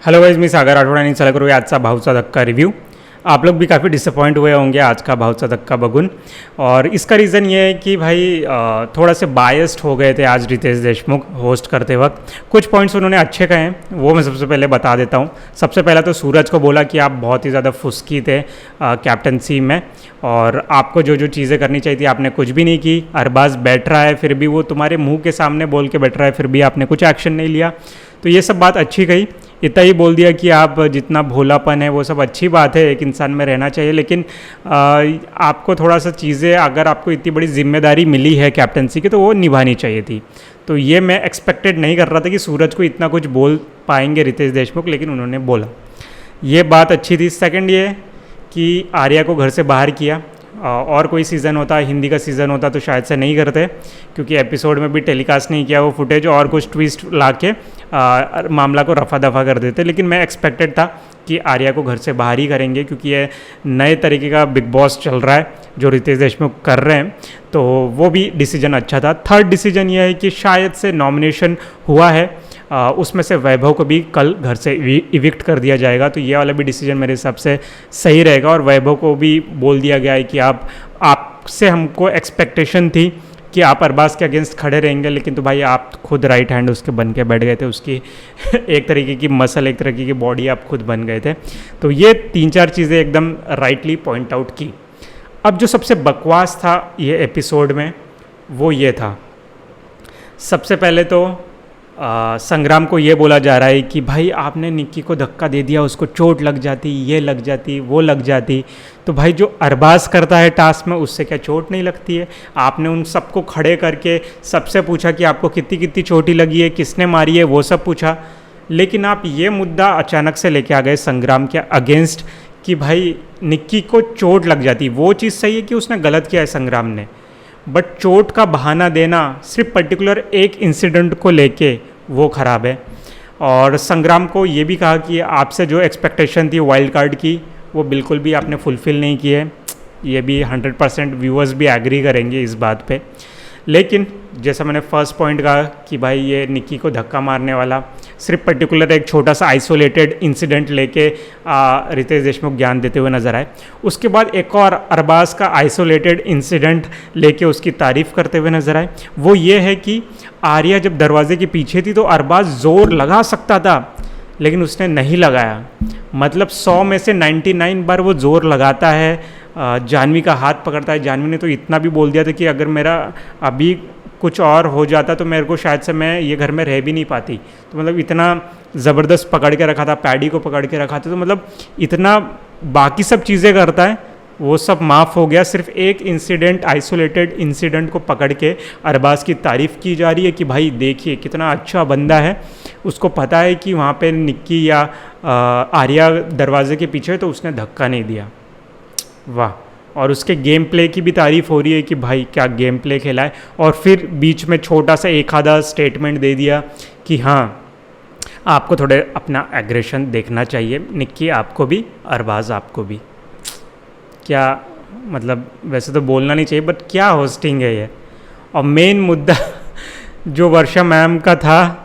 Hello guys, मी सागर आठवडे आणि चला करूया आजचा भाऊचा धक्का रिव्यू। आप लोग भी काफ़ी डिसअपॉइंट हुए होंगे आज का भाऊचा धक्का बगुन। और इसका रीज़न ये है कि भाई थोड़ा से बायस्ड हो गए थे आज रितेश देशमुख होस्ट करते वक्त। कुछ पॉइंट्स उन्होंने अच्छे कहे हैं, वो मैं सबसे पहले बता देता हूँ। सबसे पहला तो सूरज को बोला कि आप बहुत ही ज़्यादा फुस्की थे कैप्टनसी में, और आपको जो जो चीज़ें करनी चाहिए थी आपने कुछ भी नहीं की। अरबाज बैठ रहा है फिर भी वो तुम्हारे मुंह के सामने बोल के बैठ रहा है, फिर भी आपने कुछ एक्शन नहीं लिया। तो ये सब बात अच्छी कही। इतना ही बोल दिया कि आप जितना भोलापन है वो सब अच्छी बात है, एक इंसान में रहना चाहिए, लेकिन आपको थोड़ा सा चीज़ें, अगर आपको इतनी बड़ी जिम्मेदारी मिली है कैप्टनसी की तो वो निभानी चाहिए थी। तो ये मैं एक्सपेक्टेड नहीं कर रहा था कि सूरज को इतना कुछ बोल पाएंगे रितेश देशमुख, लेकिन उन्होंने बोला, ये बात अच्छी थी। सेकंड ये कि आर्या को घर से बाहर किया। और कोई सीज़न होता, हिंदी का सीज़न होता तो शायद से नहीं करते, क्योंकि एपिसोड में भी टेलीकास्ट नहीं किया वो फुटेज, और कुछ ट्विस्ट ला के मामला को रफा दफा कर देते। लेकिन मैं एक्सपेक्टेड था कि आर्या को घर से बाहर ही करेंगे, क्योंकि ये नए तरीके का बिग बॉस चल रहा है जो रितेश देशमुख कर रहे हैं, तो वो भी डिसीजन अच्छा था। थर्ड डिसीजन ये है कि शायद से नॉमिनेशन हुआ है, उसमें से वैभव को भी कल घर से इविक्ट कर दिया जाएगा, तो ये वाला भी डिसीजन मेरे हिसाब से सही रहेगा। और वैभव को भी बोल दिया गया है कि आपसे हमको एक्सपेक्टेशन थी कि आप अरबाज के अगेंस्ट खड़े रहेंगे, लेकिन तो भाई आप खुद राइट हैंड उसके बन के बैठ गए थे, उसकी एक तरीके की मसल, एक तरीके की बॉडी आप खुद बन गए थे। तो ये 3-4 चीज़ें एकदम राइटली पॉइंट आउट की। अब जो सबसे बकवास था ये एपिसोड में वो ये था, सबसे पहले तो संग्राम को ये बोला जा रहा है कि भाई आपने निक्की को धक्का दे दिया, उसको चोट लग जाती, ये लग जाती, वो लग जाती। तो भाई जो अरबाज करता है टास्क में उससे क्या चोट नहीं लगती है? आपने उन सबको खड़े करके सबसे पूछा कि आपको कितनी कितनी चोटी लगी है, किसने मारी है, वो सब पूछा। लेकिन आप ये मुद्दा अचानक से लेके आ गए संग्राम के अगेंस्ट कि भाई निक्की को चोट लग जाती। वो चीज़ सही है कि उसने गलत किया है संग्राम ने, बट चोट का बहाना देना सिर्फ पर्टिकुलर एक इंसिडेंट को लेके वो ख़राब है। और संग्राम को ये भी कहा कि आपसे जो एक्सपेक्टेशन थी वाइल्ड कार्ड की वो बिल्कुल भी आपने फुलफ़िल नहीं की है। ये भी 100% व्यूअर्स भी एग्री करेंगे इस बात पे। लेकिन जैसा मैंने फर्स्ट पॉइंट कहा कि भाई ये निक्की को धक्का मारने वाला सिर्फ पर्टिकुलर एक छोटा सा आइसोलेटेड इंसिडेंट लेके रितेश देशमुख ज्ञान देते हुए नजर आए। उसके बाद एक और अरबाज का आइसोलेटेड इंसिडेंट लेके उसकी तारीफ़ करते हुए नजर आए। वो ये है कि आर्या जब दरवाजे के पीछे थी तो अरबाज ज़ोर लगा सकता था, लेकिन उसने नहीं लगाया। मतलब 100 में से 99 बार वो ज़ोर लगाता है, जानवी का हाथ पकड़ता है। जानवी ने तो इतना भी बोल दिया था कि अगर मेरा अभी कुछ और हो जाता तो मेरे को शायद से मैं ये घर में रह भी नहीं पाती। तो मतलब इतना ज़बरदस्त पकड़ के रखा था, पैडी को पकड़ के रखा था। तो मतलब इतना बाकी सब चीज़ें करता है, वो सब माफ़ हो गया। सिर्फ एक इंसिडेंट, आइसोलेटेड इंसिडेंट को पकड़ के अरबाज की तारीफ़ की जा रही है कि भाई देखिए कितना अच्छा बंदा है, उसको पता है कि वहाँ पे निक्की या आर्या दरवाजे के पीछे तो उसने धक्का नहीं दिया। वाह। और उसके गेम प्ले की भी तारीफ़ हो रही है कि भाई क्या गेम प्ले खेला है। और फिर बीच में छोटा सा एक आधा स्टेटमेंट दे दिया कि हाँ आपको थोड़े अपना एग्रेशन देखना चाहिए, निक्की आपको भी, अरबाज आपको भी। क्या मतलब, वैसे तो बोलना नहीं चाहिए, बट क्या होस्टिंग है ये। और मेन मुद्दा जो वर्षा मैम का था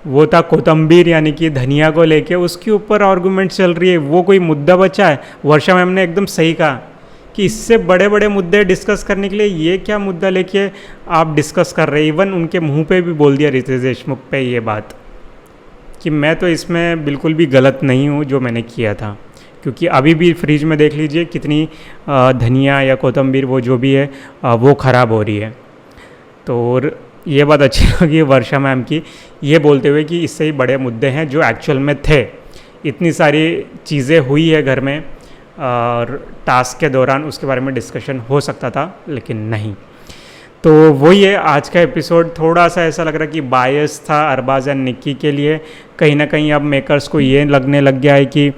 वो था कोतंबीर यानी कि धनिया को लेके, उसके ऊपर आर्गूमेंट चल रही है। वो कोई मुद्दा बचा है? वर्षा मैम ने एकदम सही कहा कि इससे बड़े बड़े मुद्दे डिस्कस करने के लिए ये क्या मुद्दा लेके आप डिस्कस कर रहे हैं। इवन उनके मुंह पे भी बोल दिया रितेश देशमुख पे ये बात कि मैं तो इसमें बिल्कुल भी गलत नहीं हूँ जो मैंने किया था, क्योंकि अभी भी फ्रिज में देख लीजिए कितनी धनिया या कोतंबीर वो जो भी है वो ख़राब हो रही है। तो ये बात अच्छी लगी वर्षा मैम की, ये बोलते हुए कि इससे ही बड़े मुद्दे हैं जो एक्चुअल में थे। इतनी सारी चीज़ें हुई है घर में और टास्क के दौरान उसके बारे में डिस्कशन हो सकता था, लेकिन नहीं। तो वही है, आज का एपिसोड थोड़ा सा ऐसा लग रहा है कि बायस था अरबाज एंड निक्की के लिए। कहीं ना कहीं अब मेकर्स को ये लगने लग गया है कि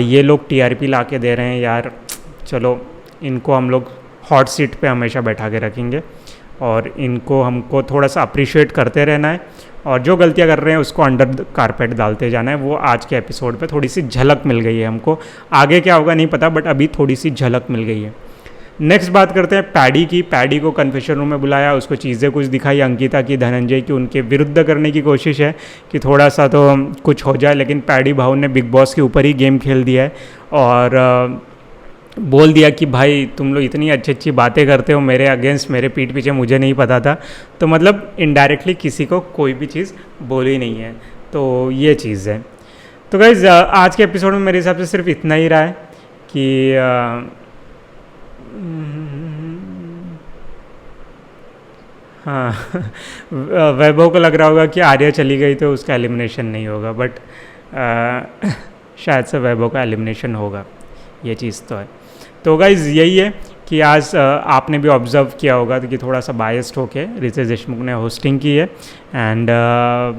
ये लोग टीआरपी ला के दे रहे हैं यार, चलो इनको हम लोग हॉट सीट पे हमेशा बैठा के रखेंगे और इनको हमको थोड़ा सा अप्रिशिएट करते रहना है, और जो गलतियां कर रहे हैं उसको अंडर कारपेट डालते जाना है। वो आज के एपिसोड पे थोड़ी सी झलक मिल गई है हमको। आगे क्या होगा नहीं पता, बट अभी थोड़ी सी झलक मिल गई है। नेक्स्ट बात करते हैं पैडी की। पैडी को कन्फेशन रूम में बुलाया, उसको चीज़ें कुछ दिखाई अंकिता की, धनंजय की, उनके विरुद्ध करने की कोशिश है कि थोड़ा सा तो कुछ हो जाए, लेकिन पैडी भाव ने बिग बॉस के ऊपर ही गेम खेल दिया है और बोल दिया कि भाई तुम लोग इतनी अच्छी अच्छी बातें करते हो मेरे अगेंस्ट, मेरे पीठ पीछे, मुझे नहीं पता था। तो मतलब इनडायरेक्टली किसी को कोई भी चीज़ बोली नहीं है, तो ये चीज़ है। तो गाइज़ आज के एपिसोड में मेरे हिसाब से सिर्फ इतना ही रहा है कि हाँ वैभव को लग रहा होगा कि आर्या चली गई तो उसका एलिमिनेशन नहीं होगा, बट शायद से वैभव का एलिमिनेशन होगा, ये चीज़ तो है। तो गाइज़ यही है कि आज आपने भी ऑब्ज़र्व किया होगा कि थोड़ा सा बायस्ड होके रितेश देशमुख ने होस्टिंग की है एंड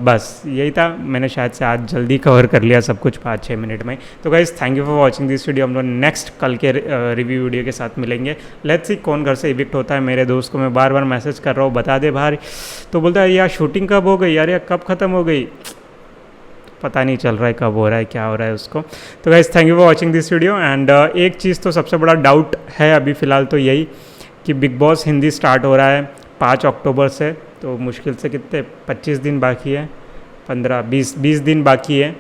बस यही था। मैंने शायद से आज जल्दी कवर कर लिया सब कुछ 5-6 मिनट में। तो guys thank you for watching this video. हम लोग नेक्स्ट कल के रिव्यू वीडियो के साथ मिलेंगे। लेट्स सी कौन घर से इविक्ट होता है। मेरे दोस्त को मैं बार बार मैसेज कर रहा हूँ बता दे बाहर, तो बोलता है यार शूटिंग कब हो गई, यार यार कब ख़त्म हो गई, पता नहीं चल रहा है कब हो रहा है, क्या हो रहा है उसको। तो guys thank you for watching this video and एक चीज़ तो सबसे बड़ा डाउट है अभी फ़िलहाल तो यही कि बिग बॉस हिंदी स्टार्ट हो रहा है 5 अक्टूबर से, तो मुश्किल से कितने 25 दिन बाकी है, 15-20 दिन बाकी है।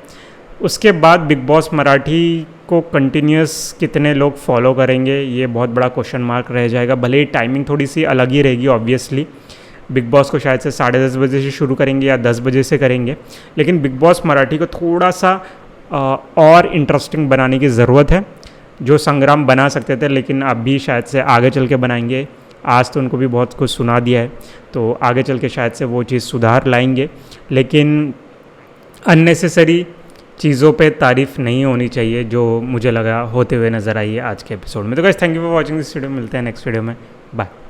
उसके बाद बिग बॉस मराठी को कंटिन्यूस कितने लोग फॉलो करेंगे, ये बहुत बड़ा क्वेश्चन मार्क रह जाएगा। भले ही टाइमिंग थोड़ी सी अलग ही रहेगी ऑब्वियसली, बिग बॉस को शायद से 10:30 बजे से शुरू करेंगे या 10 बजे से करेंगे, लेकिन बिग बॉस मराठी को थोड़ा सा और इंटरेस्टिंग बनाने की ज़रूरत है। जो संग्राम बना सकते थे लेकिन अभी शायद से आगे चल के बनाएंगे। आज तो उनको भी बहुत कुछ सुना दिया है, तो आगे चल के शायद से वो चीज़ सुधार लाएंगे, लेकिन अननेसेसरी चीज़ों पे तारीफ़ नहीं होनी चाहिए जो मुझे लगा होते हुए नज़र आई है आज के एपिसोड में। तो guys thank you for watching this video. मिलते हैं नेक्स्ट वीडियो में, बाय।